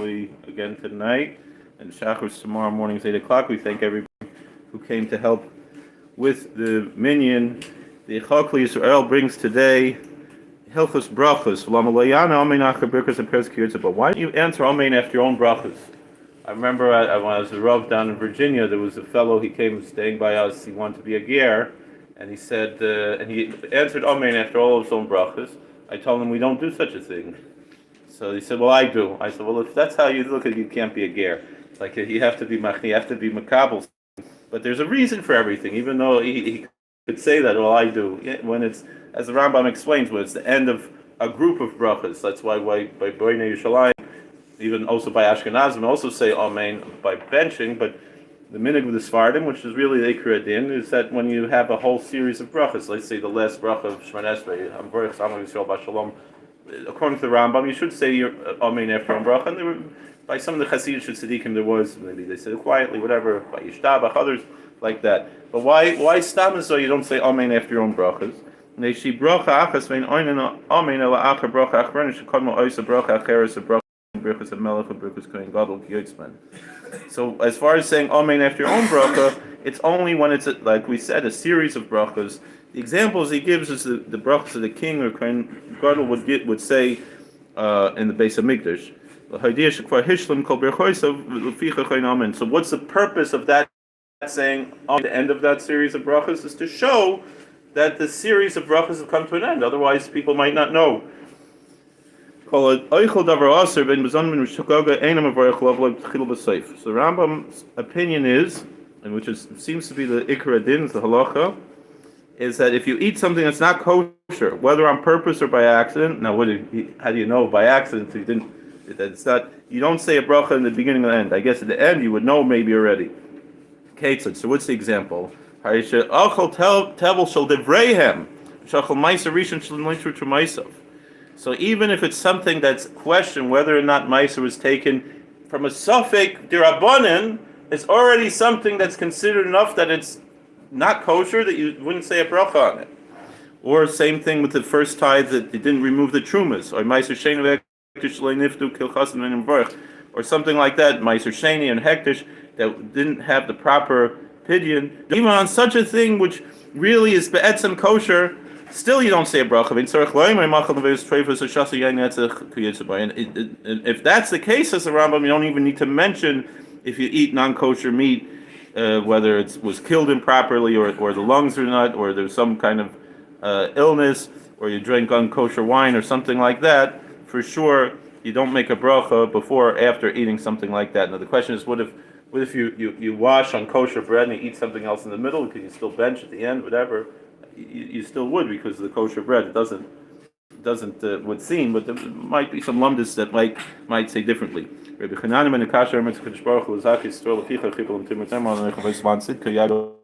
hopefully again tonight. And Shachar tomorrow morning is 8 o'clock. We thank everybody who came to help with the minyan. The Chok LeYisrael brings today Hilchos brachos. But why don't you answer Amen after your own brachos? I remember when I was a Rav down in Virginia, there was a fellow, he came staying by us, he wanted to be a ger, and he said, and he answered Amen after all of his own brachos. I told him we don't do such a thing. So he said, well, I do. I said, well, if that's how you look at it, you can't be a ger. Like, you have to be machni, you have to be makabel. But there's a reason for everything, even though he could say that, well, I do. When it's, as the Rambam explains, when it's the end of a group of brachos, that's why by Boinei Yerushalayim, even also by Ashkenazim, also say Amen by benching, but the minhag of the Sfardim, which is really the Ikra Din, is that when you have a whole series of brachos, let's say the last bracha of Shemon Esrei, Hamvorech Samach Yisrael Bashalom, according to the Rambam, you should say your Amen after one bracha, and there were, by some of the Hasidic Tzadikim, there was, maybe they said it quietly, whatever, by Yishtabach, others like that. But why stam as though you don't say Amen after your own brachos? Neishi bracha achas vein oinen Amen ela acher bracha achronish shekadmo oisa bracha acheres a bracha. So as far as saying Amen after your own bracha, it's only when it's, like we said, a series of brachas. The examples he gives is the brachas of the king or Kohen Gadol would say in the Beis Hamikdash. So what's the purpose of that saying at the end of that series of brachas? Is to show that the series of brachas have come to an end. Otherwise, people might not know. So Rambam's opinion is, and which seems to be the Ikra Din, the Halachah, is that if you eat something that's not kosher, whether on purpose or by accident, now how do you know by accident? It's not. You don't say a bracha in the beginning and the end. I guess at the end you would know maybe already. Ketzad. So what's the example? So even if it's something that's questioned whether or not Meiser was taken from a Suffolk Dirabanan, it's already something that's considered enough that it's not kosher that you wouldn't say a bracha on it. Or same thing with the first tithe that they didn't remove the trumas, or Meiser Sheni Niftu Kilchasim and Vorach, or something like that, Meiser Sheni and Hektish that didn't have the proper pidyon. Even on such a thing which really is be'etzem kosher, still, you don't say a bracha. And if that's the case, says the Rambam, you don't even need to mention if you eat non-kosher meat, whether it was killed improperly, or the lungs are not, or there's some kind of illness, or you drink unkosher wine, or something like that. For sure, you don't make a bracha before or after eating something like that. Now, the question is, what if you wash on kosher bread and you eat something else in the middle? Could you still bench at the end, whatever? You still would, because of the kosher bread. It doesn't would seem, but there might be some lumdis that might say differently. Rebbe Chananim and Akasha Hermet Kadosh Baruch Hu Zaki Stroll Ficha Chipol and Timur Temar and Rechavos Vansid Kayado.